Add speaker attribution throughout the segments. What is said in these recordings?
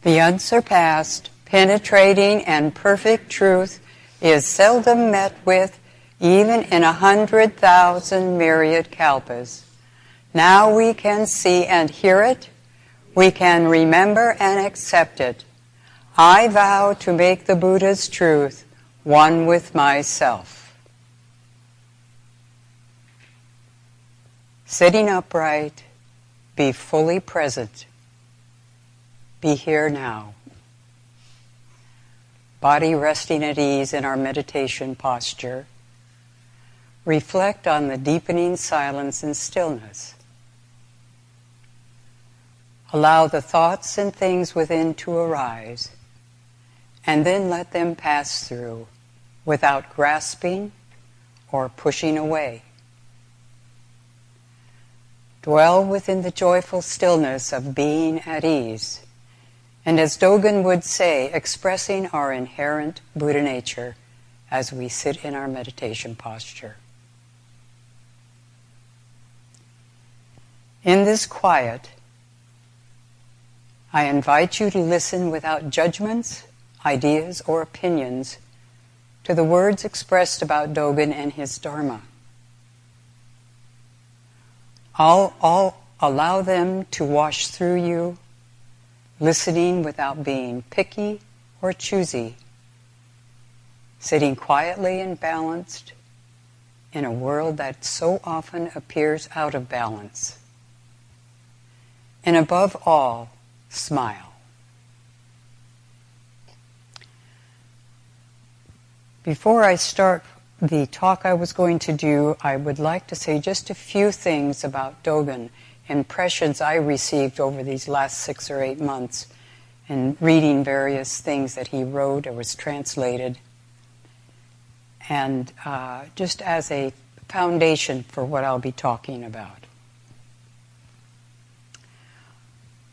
Speaker 1: The unsurpassed, penetrating, and perfect truth is seldom met with even in 100,000 myriad kalpas. Now we can see and hear it. We can remember and accept it. I vow to make the Buddha's truth one with myself. Sitting upright, be fully present. Be here now. Body resting at ease in our meditation posture. Reflect on the deepening silence and stillness. Allow the thoughts and things within to arise, and then let them pass through without grasping or pushing away. Dwell within the joyful stillness of being at ease, and as Dogen would say, expressing our inherent Buddha nature as we sit in our meditation posture. In this quiet, I invite you to listen without judgments, ideas, or opinions to the words expressed about Dogen and his Dharma. I'll allow them to wash through you, listening without being picky or choosy, sitting quietly and balanced in a world that so often appears out of balance. And above all, smile. Before I start the talk I was going to do, I would like to say just a few things about Dogen, impressions I received over these last 6 or 8 months in reading various things that he wrote or was translated, and just as a foundation for what I'll be talking about.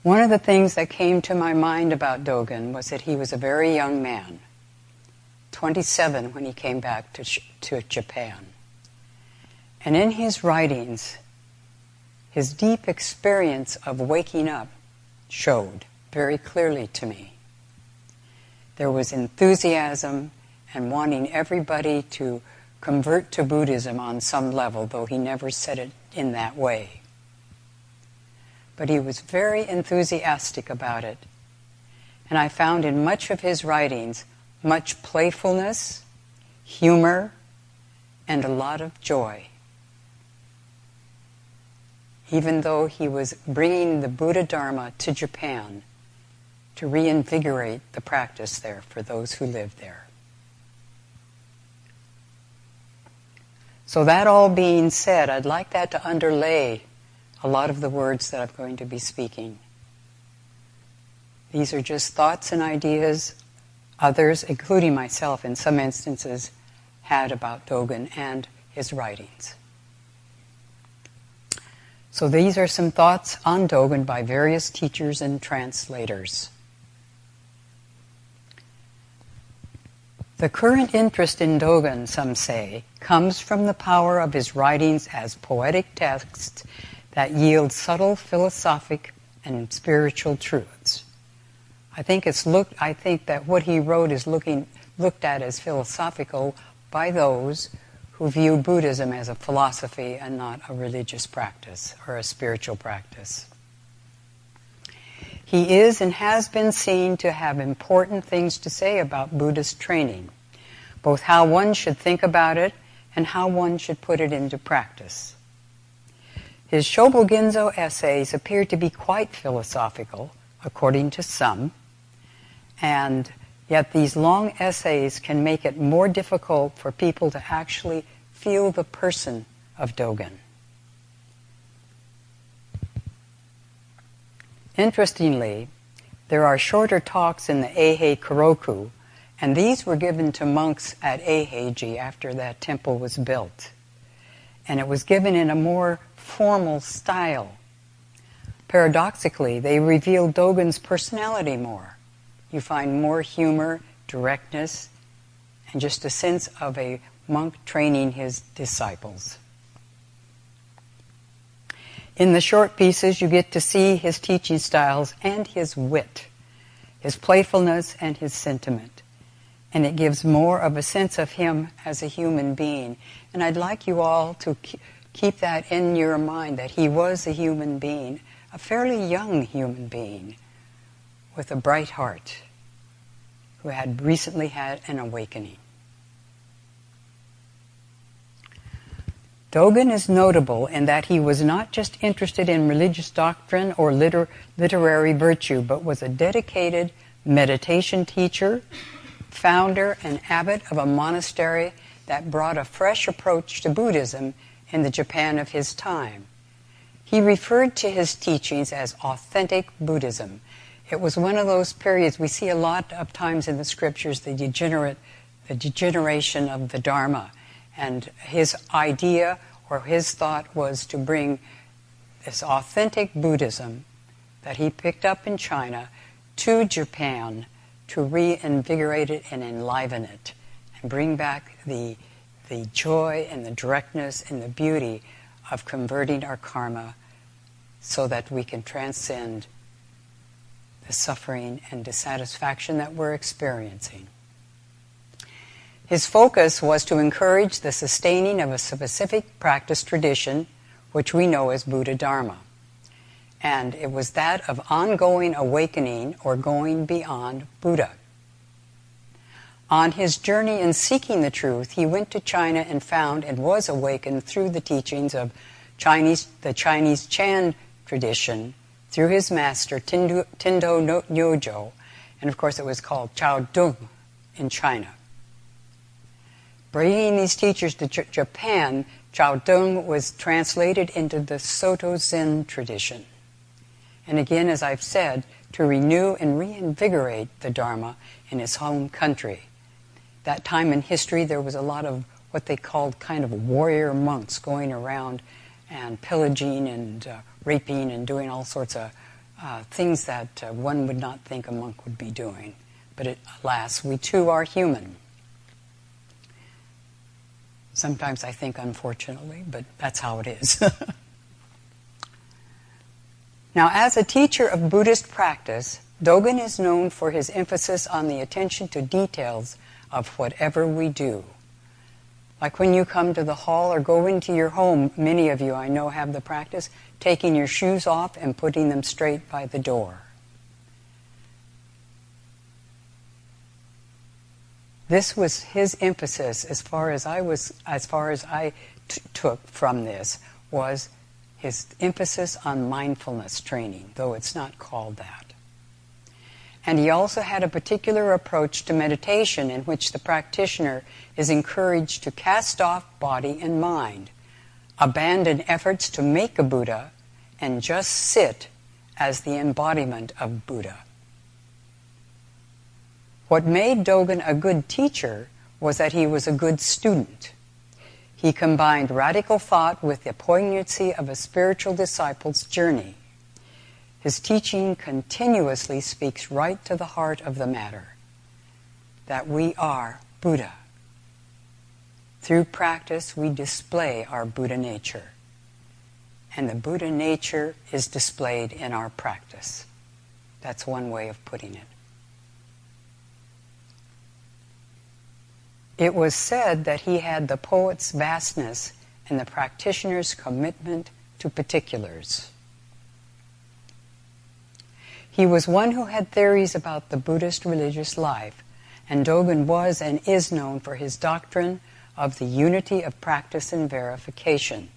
Speaker 1: One of the things that came to my mind about Dogen was that he was a very young man, 27 when he came back to Japan. And in his writings, his deep experience of waking up showed very clearly to me. There was enthusiasm and wanting everybody to convert to Buddhism on some level, though he never said it in that way. But he was very enthusiastic about it. And I found in much of his writings much playfulness, humor, and a lot of joy. Even though he was bringing the Buddha Dharma to Japan to reinvigorate the practice there for those who lived there. So that all being said, I'd like that to underlay a lot of the words that I'm going to be speaking. These are just thoughts and ideas others, including myself in some instances, had about Dogen and his writings. So these are some thoughts on Dogen by various teachers and translators. The current interest in Dogen, some say, comes from the power of his writings as poetic texts that yield subtle philosophic and spiritual truths. I think that what he wrote is looked at as philosophical by those who view Buddhism as a philosophy and not a religious practice or a spiritual practice. He is and has been seen to have important things to say about Buddhist training, both how one should think about it and how one should put it into practice. His Shobogenzo essays appear to be quite philosophical, according to some, and yet these long essays can make it more difficult for people to actually feel the person of Dogen. Interestingly, there are shorter talks in the Eihei Koroku, and these were given to monks at Eiheiji after that temple was built. And it was given in a more formal style. Paradoxically, they reveal Dogen's personality more. You find more humor, directness, and just a sense of a monk training his disciples. In the short pieces, you get to see his teaching styles and his wit. his playfulness, and his sentiment. And it gives more of a sense of him as a human being. And I'd like you all to keep that in your mind, that he was a human being, a fairly young human being, with a bright heart, who had recently had an awakening. Dogen is notable in that he was not just interested in religious doctrine or literary virtue, but was a dedicated meditation teacher, founder and abbot of a monastery that brought a fresh approach to Buddhism in the Japan of his time. He referred to his teachings as authentic Buddhism. It was one of those periods we see a lot of times in the scriptures, the degeneration of the Dharma. And his idea or his thought was to bring this authentic Buddhism that he picked up in China to Japan to reinvigorate it and enliven it and bring back the joy and the directness and the beauty of converting our karma so that we can transcend the suffering and dissatisfaction that we're experiencing. His focus was to encourage the sustaining of a specific practice tradition, which we know as Buddha Dharma. And it was that of ongoing awakening or going beyond Buddha. On his journey in seeking the truth, he went to China and found and was awakened through the teachings of the Chinese Chan tradition, through his master Tindo Nyojo, and of course it was called Chao Dung in China. Bringing these teachers to Japan, Chao Dung was translated into the Soto Zen tradition. And again, as I've said, to renew and reinvigorate the Dharma in his home country. That time in history, there was a lot of what they called kind of warrior monks going around and pillaging and raping and doing all sorts of things that one would not think a monk would be doing. But alas, we too are human. Sometimes I think unfortunately, but that's how it is. Now, as a teacher of Buddhist practice, Dogen is known for his emphasis on the attention to details of whatever we do. Like when you come to the hall or go into your home, many of you I know have the practice, taking your shoes off and putting them straight by the door. This was his emphasis, as far as I took from this, was his emphasis on mindfulness training, though it's not called that. And he also had a particular approach to meditation in which the practitioner is encouraged to cast off body and mind, abandon efforts to make a Buddha, and just sit as the embodiment of Buddha. What made Dogen a good teacher was that he was a good student. He combined radical thought with the poignancy of a spiritual disciple's journey. His teaching continuously speaks right to the heart of the matter, that we are Buddha. Through practice, we display our Buddha nature, and the Buddha nature is displayed in our practice. That's one way of putting it. It was said that he had the poet's vastness and the practitioner's commitment to particulars. He was one who had theories about the Buddhist religious life, and Dogen was and is known for his doctrine of the unity of practice and verification.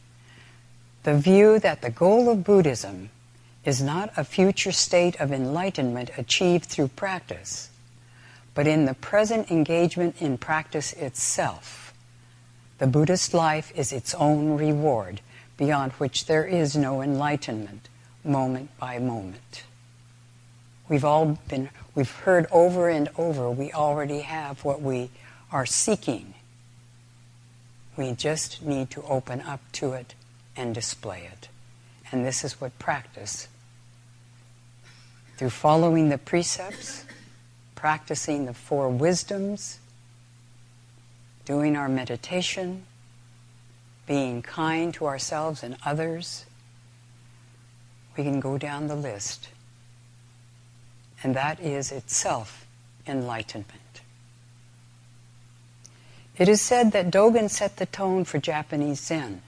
Speaker 1: The view that the goal of Buddhism is not a future state of enlightenment achieved through practice, but in the present engagement in practice itself. The Buddhist life is its own reward, beyond which there is no enlightenment, moment by moment. We've heard over and over, we already have what we are seeking. We just need to open up to it and display it. And this is what practice, through following the precepts, practicing the four wisdoms, doing our meditation, being kind to ourselves and others, we can go down the list and that is itself enlightenment. It is said that Dogen set the tone for Japanese Zen.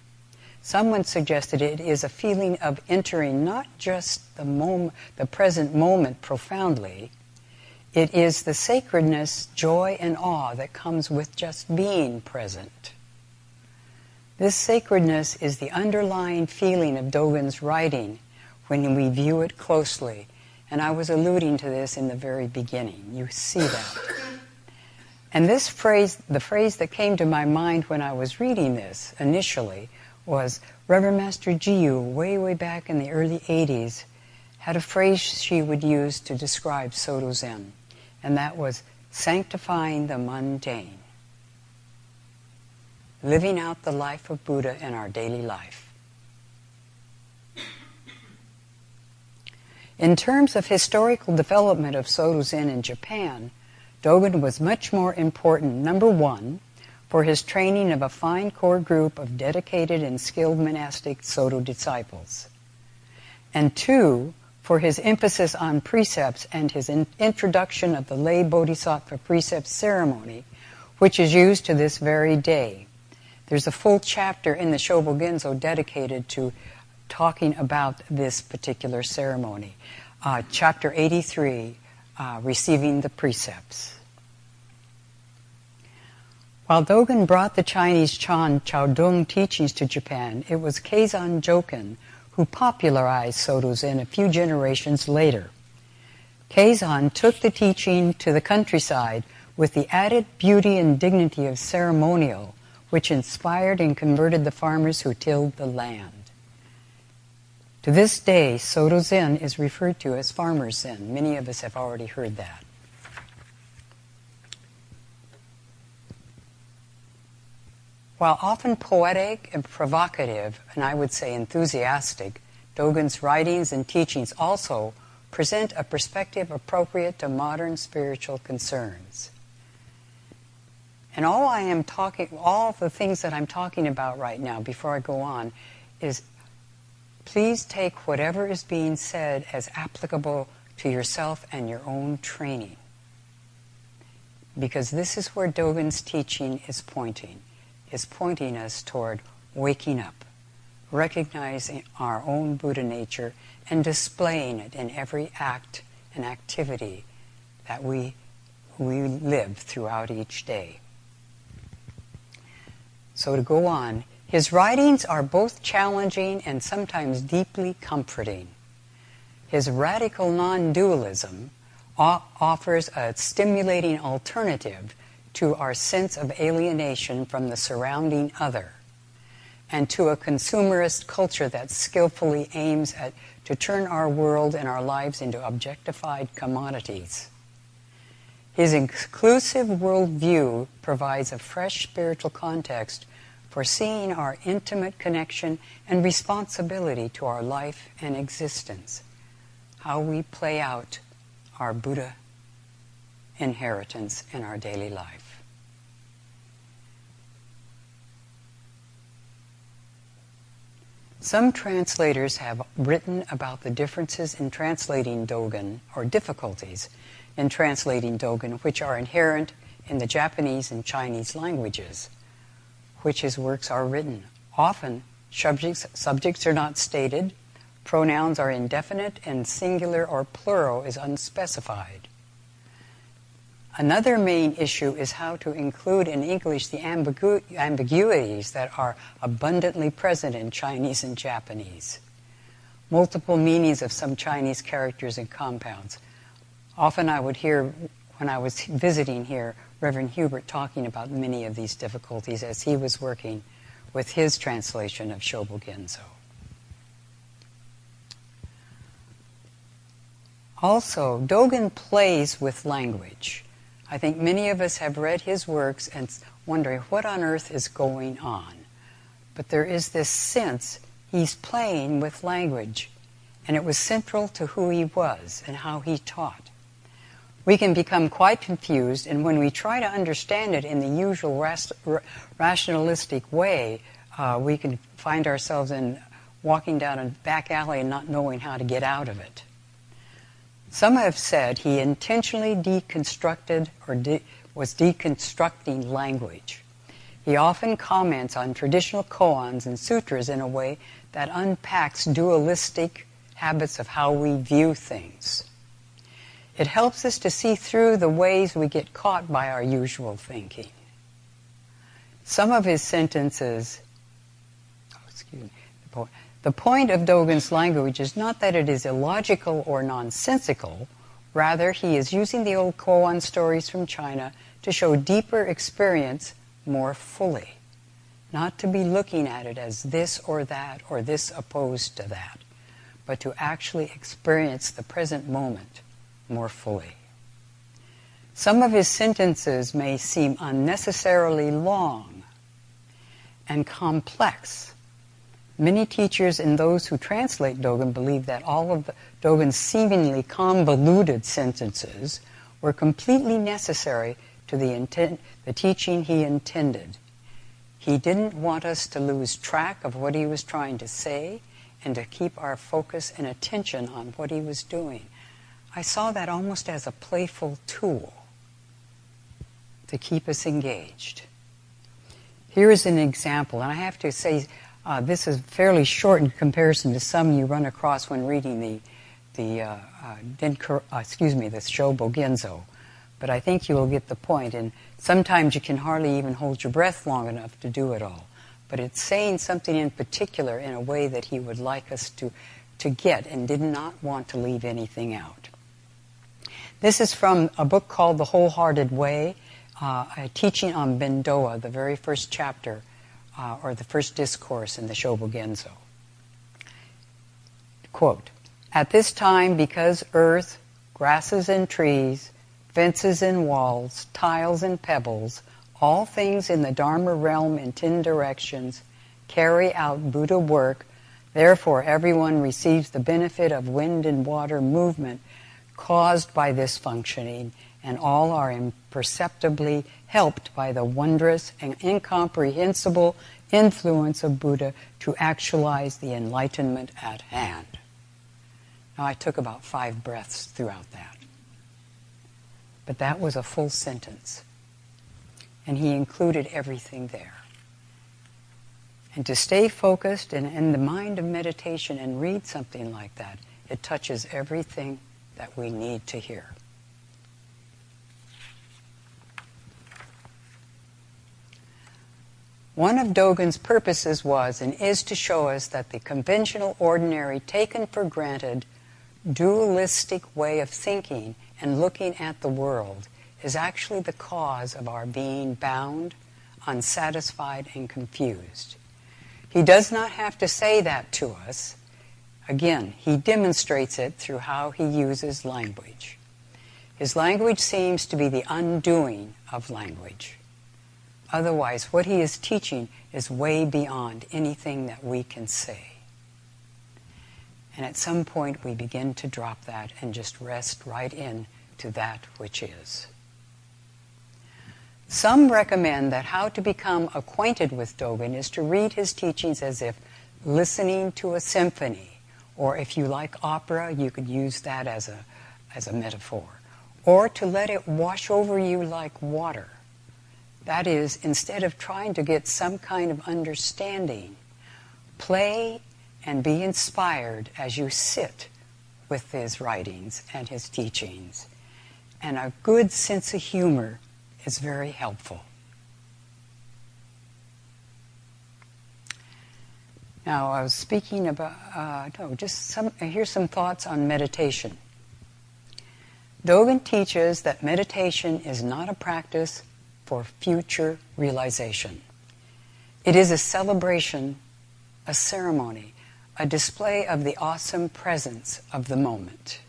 Speaker 1: Someone suggested it is a feeling of entering not just the present moment profoundly. It is the sacredness, joy, and awe that comes with just being present. This sacredness is the underlying feeling of Dogen's writing when we view it closely. And I was alluding to this in the very beginning. You see that. And this phrase, the phrase that came to my mind when I was reading this initially, was Reverend Master Jiyu, way back in the early 80s, had a phrase she would use to describe Soto Zen, and that was sanctifying the mundane, living out the life of Buddha in our daily life. In terms of historical development of Soto Zen in Japan, Dogen was much more important, number one, for his training of a fine core group of dedicated and skilled monastic Soto disciples, and two, for his emphasis on precepts and his introduction of the lay bodhisattva precept ceremony, which is used to this very day. There's a full chapter in the Shobogenzo dedicated to talking about this particular ceremony. Chapter 83, Receiving the Precepts. While Dogen brought the Chinese Chan Chaodong teachings to Japan, it was Keizan Joken who popularized Soto Zen a few generations later. Keizan took the teaching to the countryside with the added beauty and dignity of ceremonial, which inspired and converted the farmers who tilled the land. To this day, Soto Zen is referred to as Farmer's Zen. Many of us have already heard that. While often poetic and provocative, and I would say enthusiastic, Dogen's writings and teachings also present a perspective appropriate to modern spiritual concerns. And all the things that I'm talking about right now, before I go on, is please take whatever is being said as applicable to yourself and your own training. Because this is where Dogen's teaching is pointing us toward waking up, recognizing our own Buddha nature, and displaying it in every act and activity that we live throughout each day. So to go on, his writings are both challenging and sometimes deeply comforting. His radical non-dualism offers a stimulating alternative to our sense of alienation from the surrounding other, and to a consumerist culture that skillfully aims to turn our world and our lives into objectified commodities. His inclusive worldview provides a fresh spiritual context for seeing our intimate connection and responsibility to our life and existence, how we play out our Buddha inheritance in our daily life. Some translators have written about the differences in translating Dogen, or difficulties in translating Dogen, which are inherent in the Japanese and Chinese languages, which his works are written. Often, subjects are not stated, pronouns are indefinite, and singular or plural is unspecified. Another main issue is how to include in English the ambiguities that are abundantly present in Chinese and Japanese. Multiple meanings of some Chinese characters and compounds. Often I would hear, when I was visiting here, Reverend Hubert talking about many of these difficulties as he was working with his translation of Shobogenzo. Also, Dogen plays with language. I think many of us have read his works and wondering what on earth is going on. But there is this sense he's playing with language, and it was central to who he was and how he taught. We can become quite confused, and when we try to understand it in the usual rationalistic way, we can find ourselves walking down a back alley and not knowing how to get out of it. Some have said he intentionally deconstructed or was deconstructing language. He often comments on traditional koans and sutras in a way that unpacks dualistic habits of how we view things. It helps us to see through the ways we get caught by our usual thinking. Some of his sentences, the point of Dogen's language is not that it is illogical or nonsensical, rather he is using the old koan stories from China to show deeper experience more fully, not to be looking at it as this or this opposed to that, but to actually experience the present moment more fully. Some of his sentences may seem unnecessarily long and complex. Many teachers and those who translate Dogen believe that all of Dogen's seemingly convoluted sentences were completely necessary to the teaching he intended. He didn't want us to lose track of what he was trying to say and to keep our focus and attention on what he was doing. I saw that almost as a playful tool to keep us engaged. Here is an example, and I have to say this is fairly short in comparison to some you run across when reading the Shobo Genzo, but I think you will get the point. And sometimes you can hardly even hold your breath long enough to do it all. But it's saying something in particular in a way that he would like us to get and did not want to leave anything out. This is from a book called The Wholehearted Way, a teaching on Bendoa, the very first chapter, or the first discourse in the Shobo Genzo. Quote, "At this time, because earth, grasses and trees, fences and walls, tiles and pebbles, all things in the Dharma realm in 10 directions, carry out Buddha work, therefore everyone receives the benefit of wind and water movement caused by this functioning, and all are imperceptibly helped by the wondrous and incomprehensible influence of Buddha to actualize the enlightenment at hand." Now I took about 5 breaths throughout that. But that was a full sentence. And he included everything there. And to stay focused and in the mind of meditation and read something like that, it touches everything that we need to hear. One of Dogen's purposes was and is to show us that the conventional, ordinary, taken for granted, dualistic way of thinking and looking at the world is actually the cause of our being bound, unsatisfied, and confused. He does not have to say that to us. Again, he demonstrates it through how he uses language. His language seems to be the undoing of language. Otherwise, what he is teaching is way beyond anything that we can say. And at some point we begin to drop that and just rest right in to that which is. Some recommend that how to become acquainted with Dogen is to read his teachings as if listening to a symphony, or if you like opera, you could use that as a metaphor, or to let it wash over you like water. That is, instead of trying to get some kind of understanding, play and be inspired as you sit with his writings and his teachings. And a good sense of humor is very helpful. Now, I was speaking about, here's some thoughts on meditation. Dogen teaches that meditation is not a practice for future realization. It is a celebration, a ceremony, a display of the awesome presence of the moment.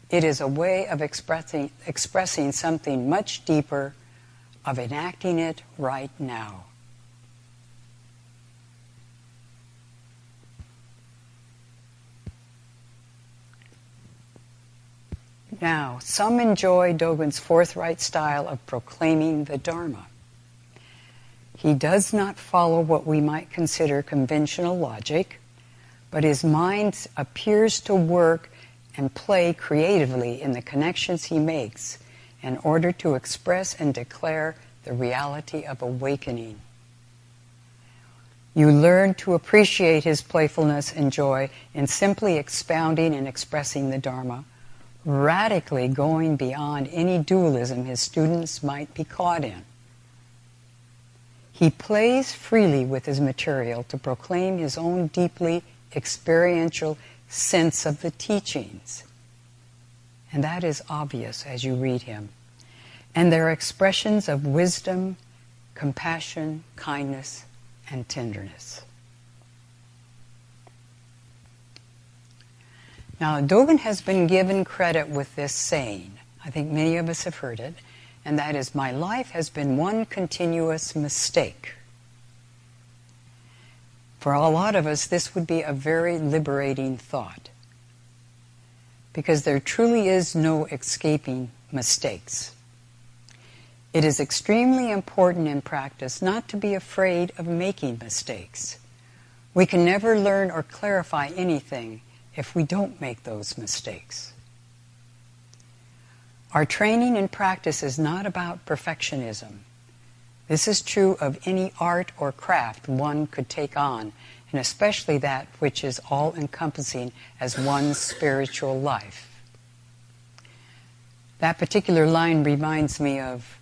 Speaker 1: It is a way of expressing something much deeper, of enacting it right now. Now, some enjoy Dogen's forthright style of proclaiming the Dharma. He does not follow what we might consider conventional logic, but his mind appears to work and play creatively in the connections he makes in order to express and declare the reality of awakening. You learn to appreciate his playfulness and joy in simply expounding and expressing the Dharma, radically going beyond any dualism his students might be caught in. He plays freely with his material to proclaim his own deeply experiential sense of the teachings. And that is obvious as you read him. And they're expressions of wisdom, compassion, kindness, and tenderness. Now, Dogen has been given credit with this saying. I think many of us have heard it, and that is, my life has been one continuous mistake. For a lot of us, this would be a very liberating thought, because there truly is no escaping mistakes. It is extremely important in practice not to be afraid of making mistakes. We can never learn or clarify anything if we don't make those mistakes. Our training and practice is not about perfectionism. This is true of any art or craft one could take on, and especially that which is all-encompassing as one's spiritual life. That particular line reminds me of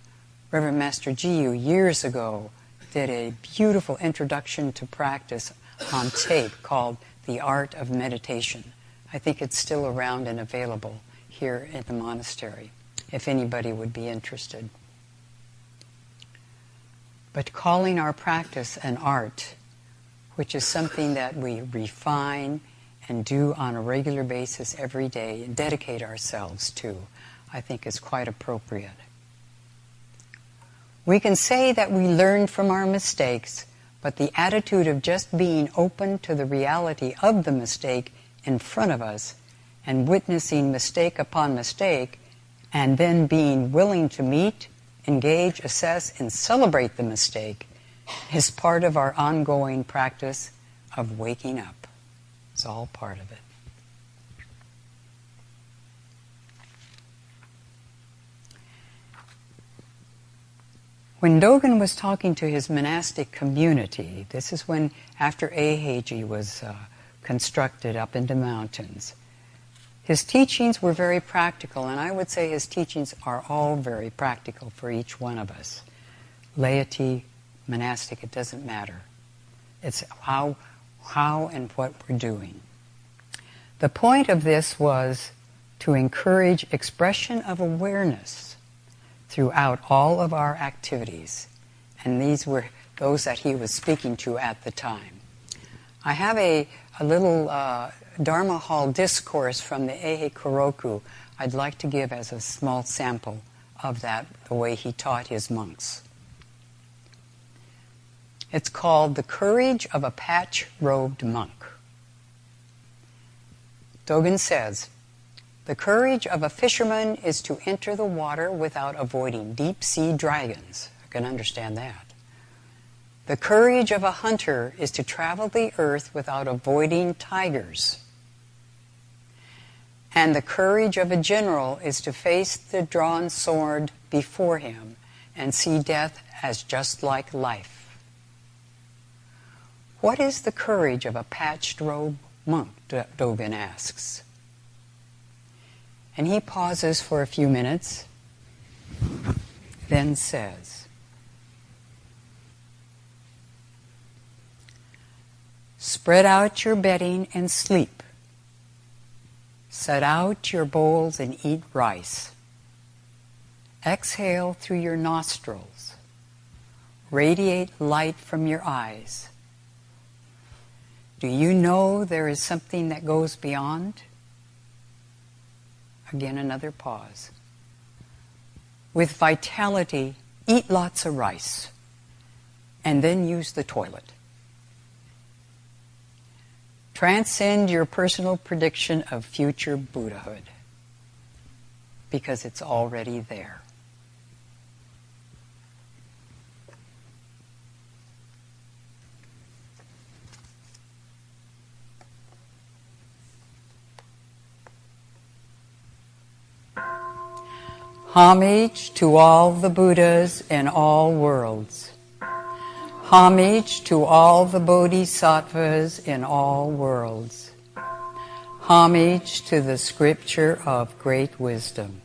Speaker 1: Reverend Master Jiyu years ago did a beautiful introduction to practice on tape called The Art of Meditation. I think it's still around and available here at the monastery, if anybody would be interested. But calling our practice an art, which is something that we refine and do on a regular basis every day and dedicate ourselves to, I think is quite appropriate. We can say that we learned from our mistakes, but the attitude of just being open to the reality of the mistake in front of us and witnessing mistake upon mistake, and then being willing to meet, engage, assess, and celebrate the mistake is part of our ongoing practice of waking up. It's all part of it. When Dogen was talking to his monastic community, this is when, after Eiheiji was constructed up in the mountains, his teachings were very practical, and I would say his teachings are all very practical for each one of us. Laity, monastic, it doesn't matter. It's how and what we're doing. The point of this was to encourage expression of awareness throughout all of our activities, and these were those that he was speaking to at the time. I have a little Dharma Hall discourse from the Eihei Koroku I'd like to give as a small sample of that, the way he taught his monks. It's called The Courage of a Patch-Robed Monk. Dogen says, the courage of a fisherman is to enter the water without avoiding deep-sea dragons. I can understand that. The courage of a hunter is to travel the earth without avoiding tigers. And the courage of a general is to face the drawn sword before him and see death as just like life. What is the courage of a patched-robe monk? Dogen asks. And he pauses for a few minutes, then says, spread out your bedding and sleep. Set out your bowls and eat rice. Exhale through your nostrils. Radiate light from your eyes. Do you know there is something that goes beyond? Again, another pause. With vitality, eat lots of rice, and then use the toilet. Transcend your personal prediction of future Buddhahood, because it's already there. Homage to all the Buddhas in all worlds. Homage to all the Bodhisattvas in all worlds. Homage to the scripture of great wisdom.